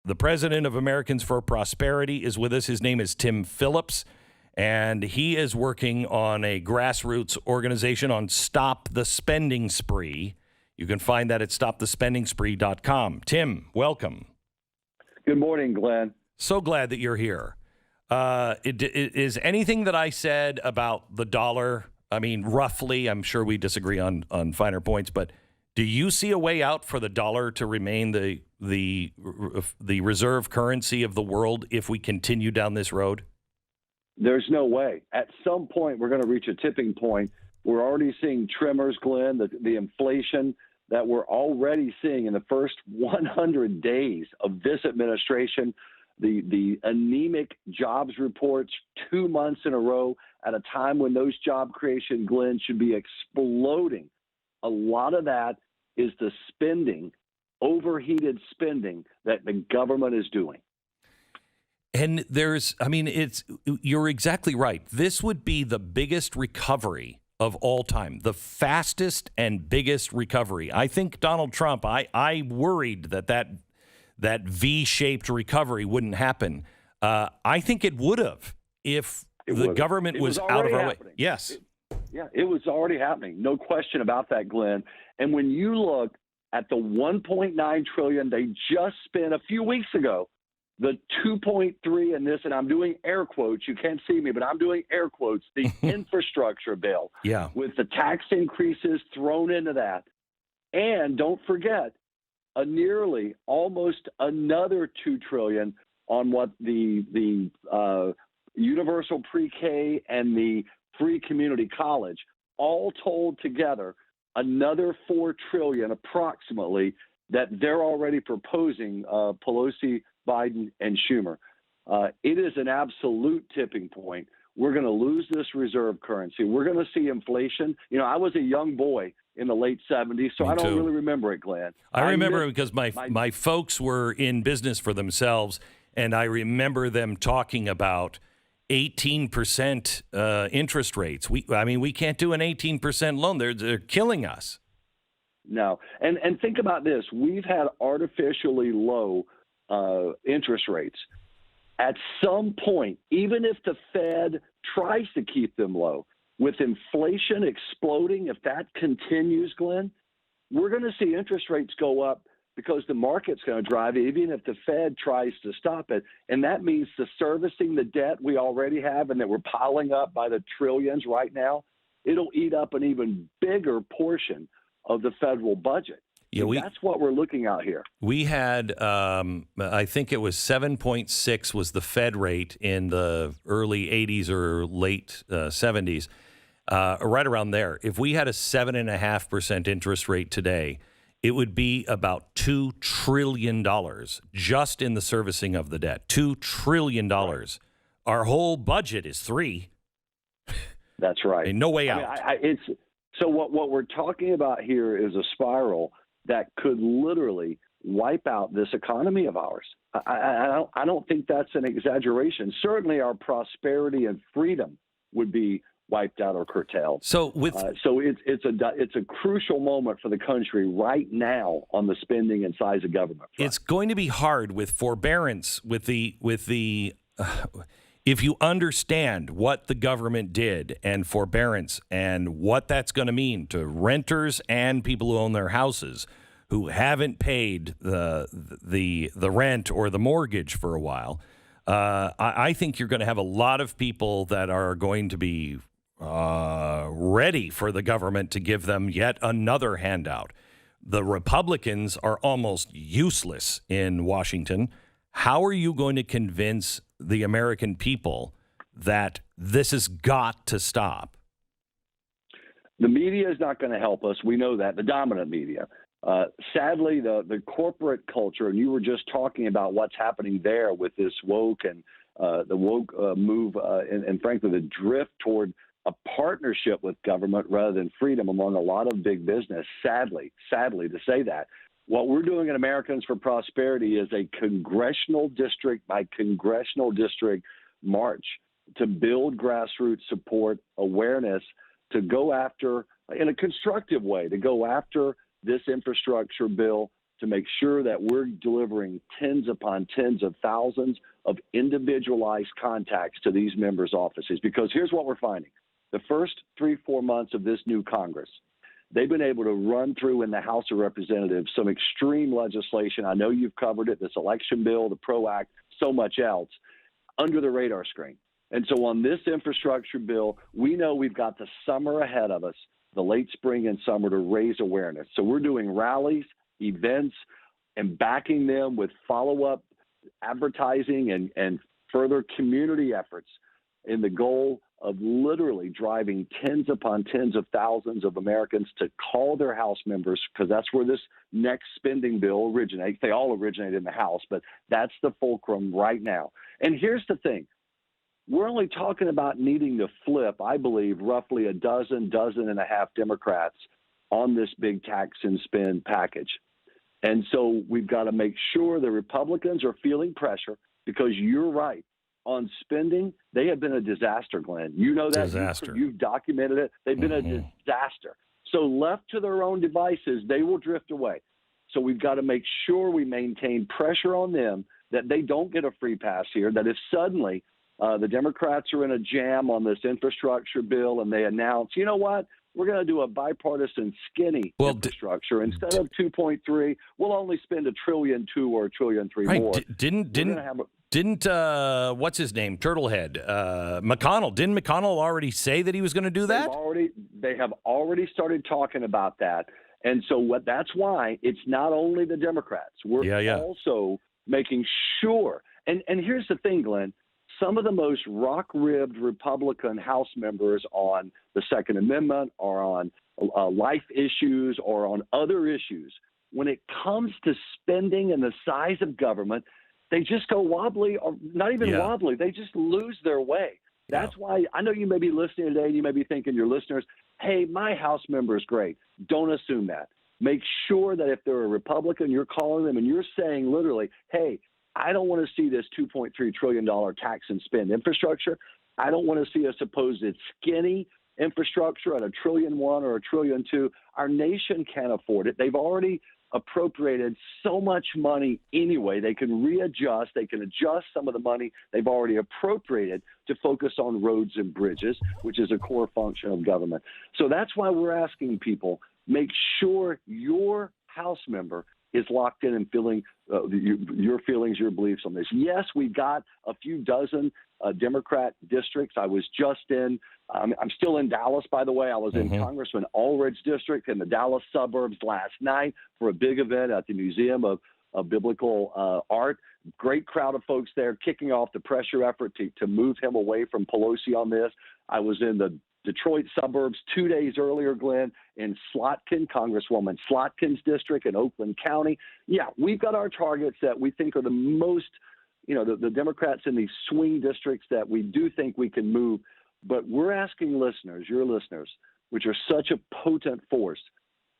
The president of Americans for Prosperity is with us. His name is Tim Phillips, and he is working on a grassroots organization on Stop the Spending Spree. You can find that at stopthespendingspree.com. Tim, welcome. Good morning, Glenn. So glad that you're here. Is anything that I said about the dollar, I mean, roughly, I'm sure we disagree on finer points, but do you see a way out for the dollar to remain the reserve currency of the world if we continue down this road? There's no way. At some point, we're going to reach a tipping point. We're already seeing tremors, Glenn, the inflation that we're already seeing in the first 100 days of this administration, the anemic jobs reports 2 months in a row at a time when those job creation, Glenn, should be exploding. A lot of that is the spending, overheated spending that the government is doing. And you're exactly right. This would be the biggest recovery of all time, the fastest and biggest recovery. I think Donald Trump, I worried that V-shaped recovery wouldn't happen. I think it would have if the government was out of our way. Yes. It was already happening. No question about that, Glenn. And when you look at the $1.9 trillion they just spent a few weeks ago, the 2.3 in this, and I'm doing air quotes. You can't see me, but I'm doing air quotes. The infrastructure bill, with the tax increases thrown into that, and don't forget, nearly almost another $2 trillion on what the universal pre-K and the free community college, all told together, another $4 trillion approximately that they're already proposing, Pelosi, Biden, and Schumer. It is an absolute tipping point. We're going to lose this reserve currency. We're going to see inflation. You know, I was a young boy in the late 70s, so I don't really remember it, Glenn. I remember it because my folks were in business for themselves, and I remember them talking about 18% interest rates. We can't do an 18% loan. They're killing us. No. And think about this. We've had artificially low interest rates. At some point, even if the Fed tries to keep them low, with inflation exploding, if that continues, Glenn, we're going to see interest rates go up because the market's going to drive it, even if the Fed tries to stop it. And that means the servicing the debt we already have and that we're piling up by the trillions right now, it'll eat up an even bigger portion of the federal budget. Yeah, that's what we're looking at here. We had, I think it was 7.6 was the Fed rate in the early 80s or late 70s, right around there. If we had a 7.5% interest rate today, it would be about $2 trillion just in the servicing of the debt. $2 trillion. Right. Our whole budget is $3. That's right. And no way out. So what we're talking about here is a spiral that could literally wipe out this economy of ours. I don't think that's an exaggeration. Certainly our prosperity and freedom would be wiped out or curtailed. So it's a crucial moment for the country right now on the spending and size of government front. It's going to be hard with forbearance, with the if you understand what the government did and forbearance and what that's going to mean to renters and people who own their houses who haven't paid the rent or the mortgage for a while, I think you're going to have a lot of people that are going to be ready for the government to give them yet another handout. The Republicans are almost useless in Washington. How are you going to convince the American people that this has got to stop? The media is not going to help us. We know that, the dominant media. Sadly, the corporate culture, and you were just talking about what's happening there with this woke and the woke move and frankly, the drift toward a partnership with government rather than freedom among a lot of big business, sadly to say that. What we're doing in Americans for Prosperity is a congressional district by congressional district march to build grassroots support, awareness, to go after, in a constructive way, to go after this infrastructure bill to make sure that we're delivering tens upon tens of thousands of individualized contacts to these members' offices. Because here's what we're finding. The first 3-4 months of this new Congress, they've been able to run through in the House of Representatives some extreme legislation. I know you've covered it, this election bill, the PRO Act, so much else, under the radar screen. And so on this infrastructure bill, we know we've got the summer ahead of us, the late spring and summer, to raise awareness. So we're doing rallies, events, and backing them with follow-up advertising and further community efforts in the goal of literally driving tens upon tens of thousands of Americans to call their House members, because that's where this next spending bill originates. They all originate in the House, but that's the fulcrum right now. And here's the thing. We're only talking about needing to flip, I believe, roughly a dozen and a half Democrats on this big tax and spend package. And so we've got to make sure the Republicans are feeling pressure, because you're right. On spending, they have been a disaster, Glenn. You know that. Disaster. You've documented it. They've been a disaster. So left to their own devices, they will drift away. So we've got to make sure we maintain pressure on them that they don't get a free pass here, that if suddenly the Democrats are in a jam on this infrastructure bill and they announce, you know what, we're going to do a bipartisan skinny infrastructure. Instead of 2.3, we'll only spend $1.2 trillion or $1.3 trillion more. Didn't what's his name, Turtlehead, McConnell? Didn't McConnell already say that he was going to do that? They have already started talking about that, and so that's why it's not only the Democrats. We're also making sure. And here's the thing, Glenn. Some of the most rock-ribbed Republican House members on the Second Amendment or on life issues or on other issues, when it comes to spending and the size of government, they just go wobbly, or not even wobbly. They just lose their way. That's why I know you may be listening today and you may be thinking, your listeners, hey, my House member is great. Don't assume that. Make sure that if they're a Republican, you're calling them and you're saying literally, hey, I don't want to see this $2.3 trillion tax and spend infrastructure. I don't want to see a supposed skinny infrastructure at $1.1 trillion or $1.2 trillion. Our nation can't afford it. They've already appropriated so much money anyway. They can readjust. They can adjust some of the money they've already appropriated to focus on roads and bridges, which is a core function of government. So that's why we're asking people, make sure your House member is locked in and feeling your feelings, your beliefs on this. Yes, we got a few dozen Democrat districts. I was just in, I'm still in Dallas, by the way. I was in Congressman Allred's district in the Dallas suburbs last night for a big event at the Museum of Biblical Art. Great crowd of folks there kicking off the pressure effort to move him away from Pelosi on this. I was in the Detroit suburbs 2 days earlier, Glenn, in Slotkin, Congresswoman Slotkin's district in Oakland County. Yeah, we've got our targets that we think are the most, the Democrats in these swing districts that we do think we can move. But we're asking listeners, your listeners, which are such a potent force,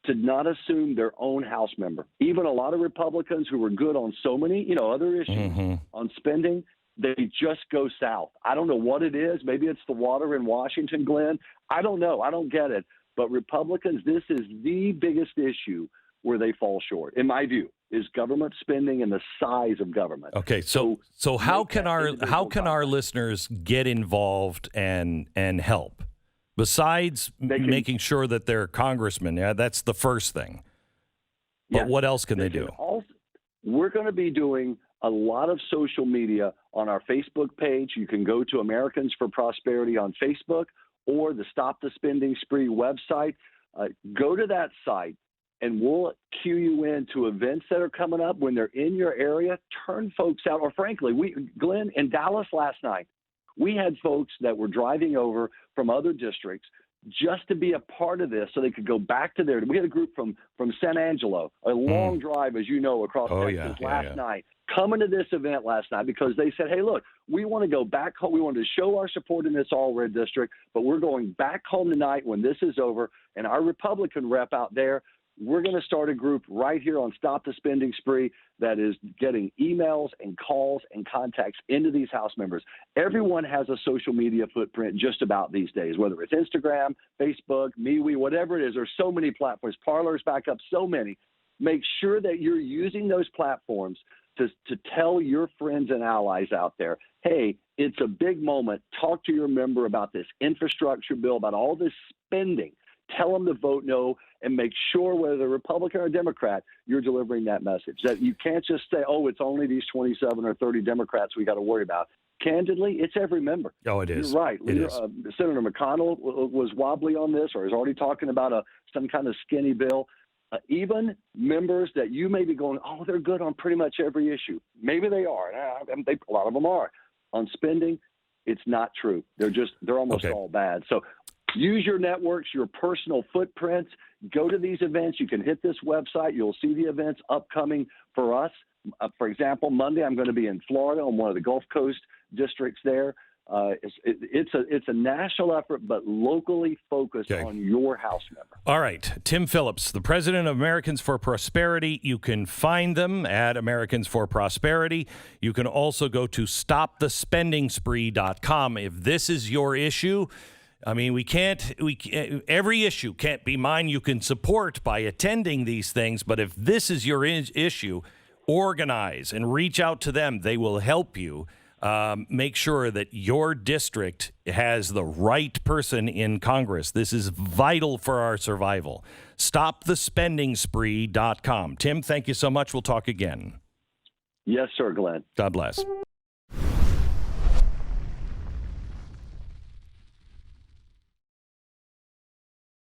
to not assume their own House member. Even a lot of Republicans who were good on so many, other issues on spending, they just go south. I don't know what it is. Maybe it's the water in Washington, Glenn. I don't know. I don't get it. But Republicans, this is the biggest issue where they fall short, in my view, is government spending and the size of government. Okay, so how can our listeners get involved and help? Besides making sure that they're congressmen, that's the first thing. But what else can they do? We're going to be doing a lot of social media on our Facebook page. You can go to Americans for Prosperity on Facebook or the Stop the Spending Spree website. Go to that site and we'll cue you in to events that are coming up. When they're in your area, turn folks out. Or frankly, Glenn, in Dallas last night, we had folks that were driving over from other districts just to be a part of this so they could go back to there. We had a group from San Angelo, a long drive, as you know, across Texas last night, coming to this event last night because they said, hey, look, we want to go back home. We want to show our support in this all-red district, but we're going back home tonight when this is over. And our Republican rep out there, we're going to start a group right here on Stop the Spending Spree that is getting emails and calls and contacts into these House members. Everyone has a social media footprint just about these days, whether it's Instagram, Facebook, MeWe, whatever it is. There's so many platforms. Parler's back up, so many. make sure that you're using those platforms to tell your friends and allies out there, hey, it's a big moment. Talk to your member about this infrastructure bill, about all this spending. Tell them to vote no, and make sure, whether they're Republican or Democrat, you're delivering that message. That you can't just say, oh, it's only these 27 or 30 Democrats we got to worry about. Candidly, it's every member. Oh, it is. You're right. It is. Senator McConnell was wobbly on this, or is already talking about some kind of skinny bill. Even members that you may be going, oh, they're good on pretty much every issue. Maybe they are. And a lot of them are. On spending, it's not true. They're almost all bad. So use your networks, your personal footprints. Go to these events. You can hit this website. You'll see the events upcoming for us. For example, Monday, I'm going to be in Florida on one of the Gulf Coast districts there. It's a national effort, but locally focused on your House member. All right. Tim Phillips, the president of Americans for Prosperity. You can find them at Americans for Prosperity. You can also go to stopthespendingspree.com. If this is your issue, I mean, every issue can't be mine. You can support by attending these things. But if this is your issue, organize and reach out to them. They will help you. Make sure that your district has the right person in Congress. This is vital for our survival. StopTheSpendingSpree.com. Tim, thank you so much. We'll talk again. Yes, sir, Glenn. God bless.